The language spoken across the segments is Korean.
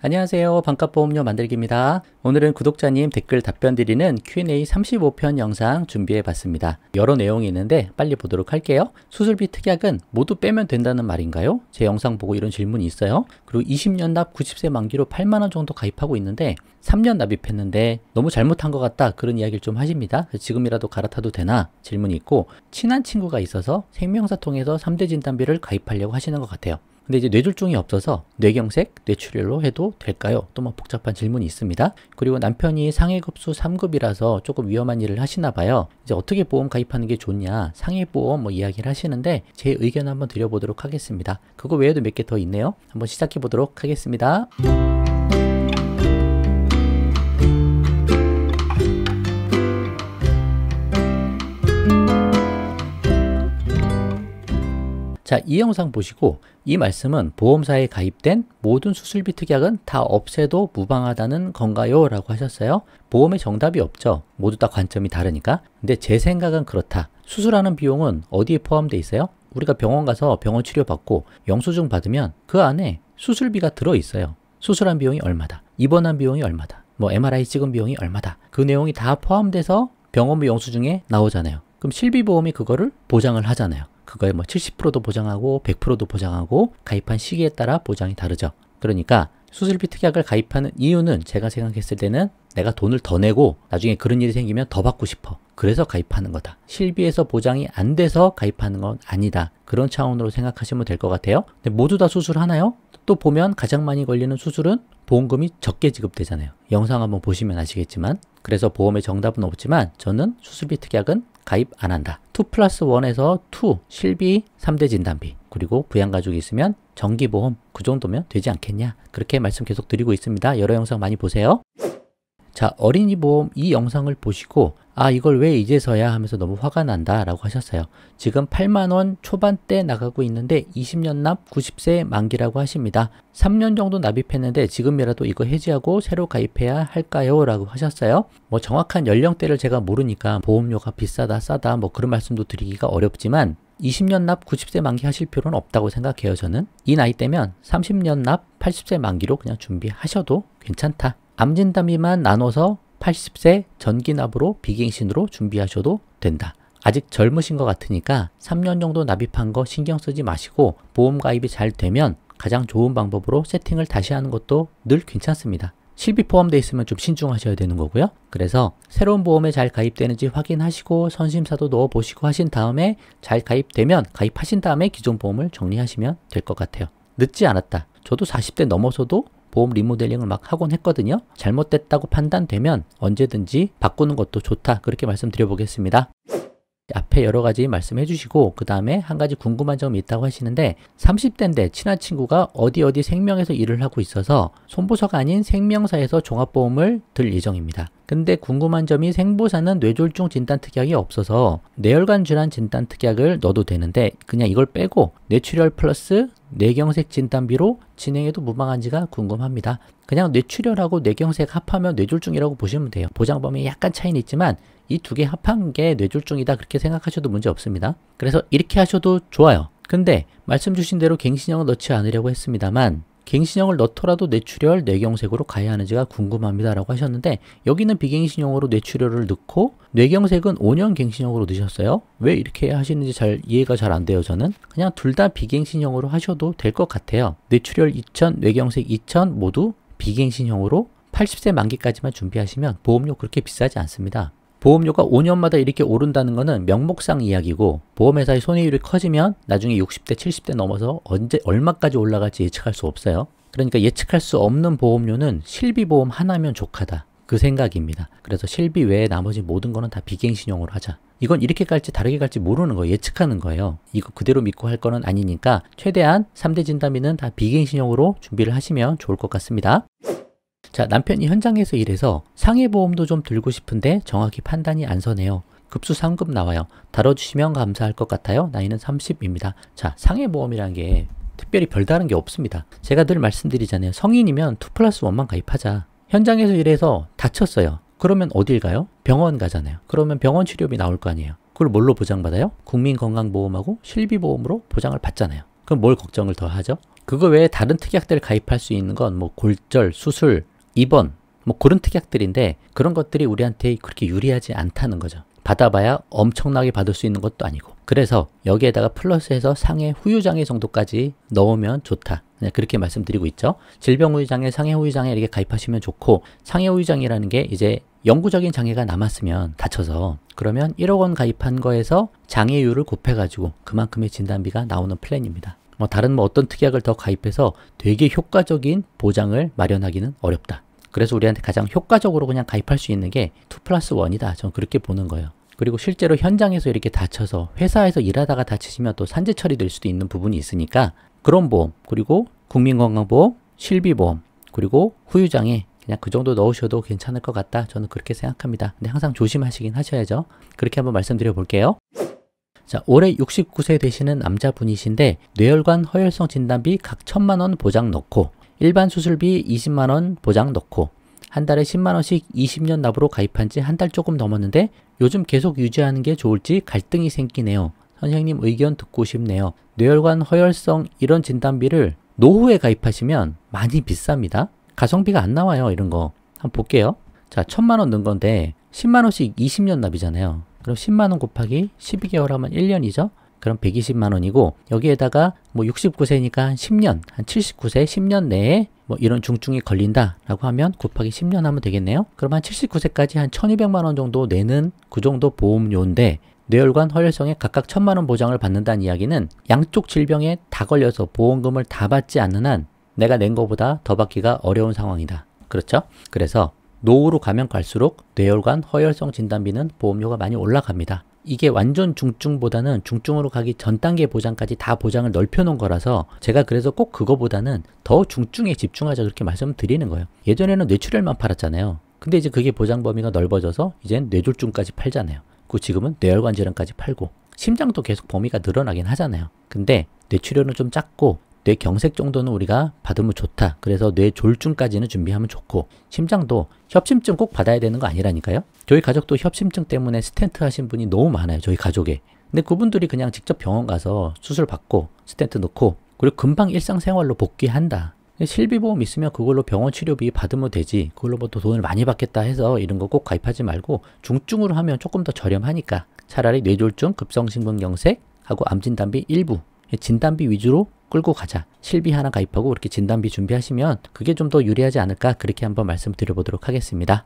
안녕하세요. 반값보험료 만들기입니다. 오늘은 구독자님 댓글 답변 드리는 Q&A 35편 영상 준비해 봤습니다. 여러 내용이 있는데 빨리 보도록 할게요. 수술비 특약은 모두 빼면 된다는 말인가요? 제 영상 보고 이런 질문이 있어요. 그리고 20년 납 90세 만기로 8만원 정도 가입하고 있는데 3년 납입했는데 너무 잘못한 것 같다, 그런 이야기를 좀 하십니다. 지금이라도 갈아타도 되나 질문이 있고, 친한 친구가 있어서 생명사 통해서 3대 진단비를 가입하려고 하시는 것 같아요. 근데 이제 뇌졸중이 없어서 뇌경색, 뇌출혈로 해도 될까요? 또 뭐 복잡한 질문이 있습니다. 그리고 남편이 상해급수 3급이라서 조금 위험한 일을 하시나 봐요. 이제 어떻게 보험 가입하는 게 좋냐, 상해보험 뭐 이야기를 하시는데 제 의견 한번 드려보도록 하겠습니다. 그거 외에도 몇 개 더 있네요. 한번 시작해 보도록 하겠습니다. 자, 이 영상 보시고 이 말씀은 보험사에 가입된 모든 수술비 특약은 다 없애도 무방하다는 건가요? 라고 하셨어요. 보험에 정답이 없죠. 모두 다 관점이 다르니까. 근데 제 생각은 그렇다. 수술하는 비용은 어디에 포함되어 있어요? 우리가 병원 가서 병원 치료받고 영수증 받으면 그 안에 수술비가 들어있어요. 수술한 비용이 얼마다, 입원한 비용이 얼마다, 뭐 MRI 찍은 비용이 얼마다, 그 내용이 다 포함돼서 병원비 영수증에 나오잖아요. 그럼 실비보험이 그거를 보장을 하잖아요. 그거에 뭐 70%도 보장하고 100%도 보장하고 가입한 시기에 따라 보장이 다르죠. 그러니까 수술비 특약을 가입하는 이유는 제가 생각했을 때는 내가 돈을 더 내고 나중에 그런 일이 생기면 더 받고 싶어, 그래서 가입하는 거다. 실비에서 보장이 안 돼서 가입하는 건 아니다. 그런 차원으로 생각하시면 될 것 같아요. 근데 모두 다 수술하나요? 또 보면 가장 많이 걸리는 수술은 보험금이 적게 지급되잖아요. 영상 한번 보시면 아시겠지만. 그래서 보험에 정답은 없지만 저는 수술비 특약은 가입 안 한다. 2+1에서 2, 실비 3대 진단비, 그리고 부양가족이 있으면 정기보험, 그 정도면 되지 않겠냐, 그렇게 말씀 계속 드리고 있습니다. 여러 영상 많이 보세요. 자, 어린이 보험 이 영상을 보시고 아, 이걸 왜 이제서야 하면서 너무 화가 난다 라고 하셨어요. 지금 8만원 초반대 나가고 있는데 20년 납 90세 만기라고 하십니다. 3년 정도 납입했는데 지금이라도 이거 해지하고 새로 가입해야 할까요? 라고 하셨어요. 뭐 정확한 연령대를 제가 모르니까 보험료가 비싸다 싸다 뭐 그런 말씀도 드리기가 어렵지만 20년 납 90세 만기 하실 필요는 없다고 생각해요. 저는 이 나이 때면 30년 납 80세 만기로 그냥 준비하셔도 괜찮다. 암진단비만 나눠서 80세 전기납으로 비갱신으로 준비하셔도 된다. 아직 젊으신 것 같으니까 3년 정도 납입한 거 신경 쓰지 마시고 보험 가입이 잘 되면 가장 좋은 방법으로 세팅을 다시 하는 것도 늘 괜찮습니다. 실비 포함되어 있으면 좀 신중하셔야 되는 거고요. 그래서 새로운 보험에 잘 가입되는지 확인하시고 선심사도 넣어보시고 하신 다음에 잘 가입되면 가입하신 다음에 기존 보험을 정리하시면 될 것 같아요. 늦지 않았다. 저도 40대 넘어서도 보험 리모델링을 막 하곤 했거든요. 잘못됐다고 판단되면 언제든지 바꾸는 것도 좋다, 그렇게 말씀드려 보겠습니다. 앞에 여러 가지 말씀해 주시고 그 다음에 한 가지 궁금한 점이 있다고 하시는데 30대인데 친한 친구가 어디 생명에서 일을 하고 있어서 손보서가 아닌 생명사에서 종합보험을 들 예정입니다. 근데 궁금한 점이 생보사는 뇌졸중 진단 특약이 없어서 뇌혈관 질환 진단 특약을 넣어도 되는데 그냥 이걸 빼고 뇌출혈 플러스 뇌경색 진단비로 진행해도 무방한지가 궁금합니다. 그냥 뇌출혈하고 뇌경색 합하면 뇌졸중이라고 보시면 돼요. 보장 범위에 약간 차이는 있지만 이 두 개 합한 게 뇌졸중이다, 그렇게 생각하셔도 문제 없습니다. 그래서 이렇게 하셔도 좋아요. 근데 말씀 주신 대로 갱신형을 넣지 않으려고 했습니다만 갱신형을 넣더라도 뇌출혈, 뇌경색으로 가야 하는지가 궁금합니다 라고 하셨는데 여기는 비갱신형으로 뇌출혈을 넣고 뇌경색은 5년 갱신형으로 넣으셨어요. 왜 이렇게 하시는지 이해가 잘 안 돼요. 저는 그냥 둘 다 비갱신형으로 하셔도 될 것 같아요. 뇌출혈 2000, 뇌경색 2000 모두 비갱신형으로 80세 만기까지만 준비하시면 보험료 그렇게 비싸지 않습니다. 보험료가 5년마다 이렇게 오른다는 거는 명목상 이야기고 보험회사의 손해율이 커지면 나중에 60대, 70대 넘어서 얼마까지 올라갈지 예측할 수 없어요. 그러니까 예측할 수 없는 보험료는 실비보험 하나면 족하다, 그 생각입니다. 그래서 실비 외에 나머지 모든 거는 다 비갱신형으로 하자. 이건 이렇게 갈지 다르게 갈지 모르는 거예요. 예측하는 거예요. 이거 그대로 믿고 할 거는 아니니까 최대한 3대 진단비는 다 비갱신형으로 준비를 하시면 좋을 것 같습니다. 자, 남편이 현장에서 일해서 상해보험도 좀 들고 싶은데 정확히 판단이 안 서네요. 급수 3급 나와요. 다뤄주시면 감사할 것 같아요. 나이는 30입니다. 자, 상해보험이라는 게 특별히 별다른 게 없습니다. 제가 늘 말씀드리잖아요. 성인이면 2+1만 가입하자. 현장에서 일해서 다쳤어요. 그러면 어딜 가요? 병원 가잖아요. 그러면 병원 치료비 나올 거 아니에요. 그걸 뭘로 보장받아요? 국민건강보험하고 실비보험으로 보장을 받잖아요. 그럼 뭘 걱정을 더 하죠? 그거 외에 다른 특약들 가입할 수 있는 건 뭐 골절, 수술, 입원 뭐 그런 특약들인데 그런 것들이 우리한테 그렇게 유리하지 않다는 거죠. 받아봐야 엄청나게 받을 수 있는 것도 아니고. 그래서 여기에다가 플러스해서 상해 후유장애 정도까지 넣으면 좋다. 그렇게 말씀드리고 있죠. 질병후유장애, 상해 후유장애 이렇게 가입하시면 좋고, 상해 후유장애라는 게 이제 영구적인 장애가 남았으면 다쳐서 그러면 1억 원 가입한 거에서 장애율을 곱해가지고 그만큼의 진단비가 나오는 플랜입니다. 뭐 다른 뭐 어떤 특약을 더 가입해서 되게 효과적인 보장을 마련하기는 어렵다. 그래서 우리한테 가장 효과적으로 그냥 가입할 수 있는 게 2+1이다. 저는 그렇게 보는 거예요. 그리고 실제로 현장에서 이렇게 다쳐서 회사에서 일하다가 다치시면 또 산재 처리될 수도 있는 부분이 있으니까 그런 보험, 그리고 국민건강보험, 실비보험, 그리고 후유장애 그냥 그 정도 넣으셔도 괜찮을 것 같다. 저는 그렇게 생각합니다. 근데 항상 조심하시긴 하셔야죠. 그렇게 한번 말씀드려 볼게요. 자, 올해 69세 되시는 남자분이신데 뇌혈관 허혈성 진단비 각 1,000만 원 보장 넣고 일반 수술비 20만 원 보장 넣고 한 달에 10만 원씩 20년 납으로 가입한 지 한 달 조금 넘었는데 요즘 계속 유지하는 게 좋을지 갈등이 생기네요. 선생님 의견 듣고 싶네요. 뇌혈관 허혈성 이런 진단비를 노후에 가입하시면 많이 비쌉니다. 가성비가 안 나와요. 이런 거 한번 볼게요. 자, 1,000만 원 넣은 건데 10만 원씩 20년 납이잖아요. 그럼 10만 원 곱하기 12개월 하면 1년이죠. 그럼 120만 원이고 여기에다가 뭐 69세니까 한 10년, 한 79세 10년 내에 뭐 이런 중증이 걸린다라고 하면 곱하기 10년 하면 되겠네요. 그럼 한 79세까지 한 1,200만 원 정도 내는 그 정도 보험료인데 뇌혈관 허혈성에 각각 1,000만 원 보장을 받는다는 이야기는 양쪽 질병에 다 걸려서 보험금을 다 받지 않는 한 내가 낸 것보다 더 받기가 어려운 상황이다. 그렇죠? 그래서 노후로 가면 갈수록 뇌혈관 허혈성 진단비는 보험료가 많이 올라갑니다. 이게 완전 중증보다는 중증으로 가기 전 단계 보장까지 다 보장을 넓혀놓은 거라서 제가 그래서 꼭 그거보다는 더 중증에 집중하자 그렇게 말씀드리는 거예요. 예전에는 뇌출혈만 팔았잖아요. 근데 이제 그게 보장 범위가 넓어져서 이젠 뇌졸중까지 팔잖아요. 그 지금은 뇌혈관 질환까지 팔고 심장도 계속 범위가 늘어나긴 하잖아요. 근데 뇌출혈은 좀 작고 뇌경색 정도는 우리가 받으면 좋다. 그래서 뇌졸중까지는 준비하면 좋고 심장도 협심증 꼭 받아야 되는 거 아니라니까요. 저희 가족도 협심증 때문에 스텐트 하신 분이 너무 많아요. 저희 가족에. 근데 그분들이 그냥 직접 병원 가서 수술 받고 스텐트 넣고 그리고 금방 일상생활로 복귀한다. 실비보험 있으면 그걸로 병원 치료비 받으면 되지. 그걸로 뭐 또 돈을 많이 받겠다 해서 이런 거 꼭 가입하지 말고 중증으로 하면 조금 더 저렴하니까 차라리 뇌졸중, 급성심근경색 하고 암진단비 일부 진단비 위주로 끌고 가자. 실비 하나 가입하고 그렇게 진단비 준비하시면 그게 좀 더 유리하지 않을까 그렇게 한번 말씀드려보도록 하겠습니다.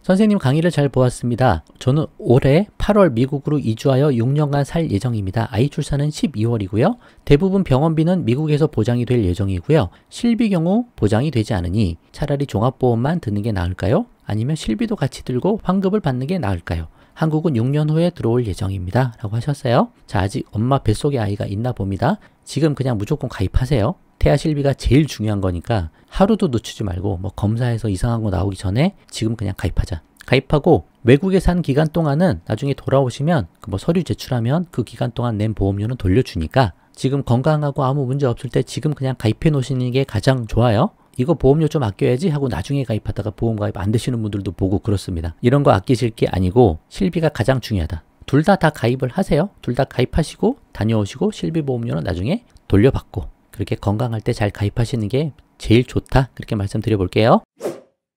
선생님 강의를 잘 보았습니다. 저는 올해 8월 미국으로 이주하여 6년간 살 예정입니다. 아이 출산은 12월이고요. 대부분 병원비는 미국에서 보장이 될 예정이고요. 실비 경우 보장이 되지 않으니 차라리 종합보험만 드는 게 나을까요? 아니면 실비도 같이 들고 환급을 받는 게 나을까요? 한국은 6년 후에 들어올 예정입니다. 라고 하셨어요. 자, 아직 엄마 뱃속에 아이가 있나 봅니다. 지금 그냥 무조건 가입하세요. 태아 실비가 제일 중요한 거니까 하루도 놓치지 말고 뭐 검사해서 이상한 거 나오기 전에 지금 그냥 가입하자. 가입하고 외국에 산 기간 동안은 나중에 돌아오시면 그 뭐 서류 제출하면 그 기간 동안 낸 보험료는 돌려주니까 지금 건강하고 아무 문제 없을 때 지금 그냥 가입해 놓으시는 게 가장 좋아요. 이거 보험료 좀 아껴야지 하고 나중에 가입하다가 보험 가입 안 되시는 분들도 보고 그렇습니다. 이런 거 아끼실 게 아니고 실비가 가장 중요하다. 둘 다 가입을 하세요. 둘 다 가입하시고 다녀오시고 실비보험료는 나중에 돌려받고 그렇게 건강할 때 잘 가입하시는 게 제일 좋다. 그렇게 말씀드려 볼게요.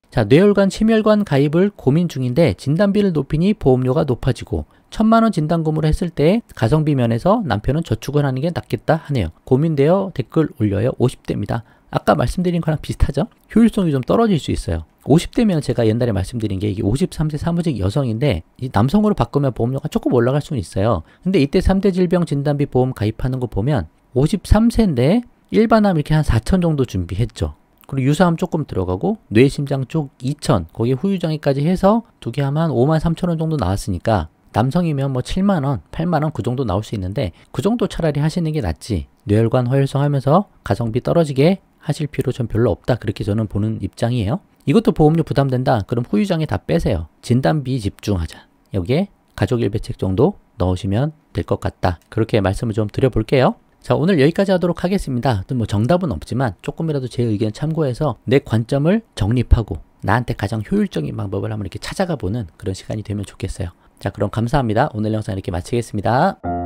자, 뇌혈관, 심혈관 가입을 고민 중인데 진단비를 높이니 보험료가 높아지고 1,000만 원 진단금으로 했을 때 가성비 면에서 남편은 저축을 하는 게 낫겠다 하네요. 고민되어 댓글 올려요. 50대입니다. 아까 말씀드린 거랑 비슷하죠? 효율성이 좀 떨어질 수 있어요. 50대면 제가 옛날에 말씀드린 게 이게 53세 사무직 여성인데 이 남성으로 바꾸면 보험료가 조금 올라갈 수는 있어요. 근데 이때 3대 질병 진단비 보험 가입하는 거 보면 53세인데 일반암 이렇게 한 4천 정도 준비했죠. 그리고 유사암 조금 들어가고 뇌심장 쪽 2천 거기에 후유장애까지 해서 두 개 하면 5만 3천 원 정도 나왔으니까 남성이면 뭐 7만 원, 8만 원 그 정도 나올 수 있는데 그 정도 차라리 하시는 게 낫지. 뇌혈관 허혈성 하면서 가성비 떨어지게 하실 필요 전 별로 없다. 그렇게 저는 보는 입장이에요. 이것도 보험료 부담된다. 그럼 후유장애 다 빼세요. 진단비 집중하자. 여기에 가족 일배책 정도 넣으시면 될 것 같다. 그렇게 말씀을 좀 드려볼게요. 자, 오늘 여기까지 하도록 하겠습니다. 또 뭐 정답은 없지만 조금이라도 제 의견 참고해서 내 관점을 정립하고 나한테 가장 효율적인 방법을 한번 이렇게 찾아가 보는 그런 시간이 되면 좋겠어요. 자, 그럼 감사합니다. 오늘 영상 이렇게 마치겠습니다.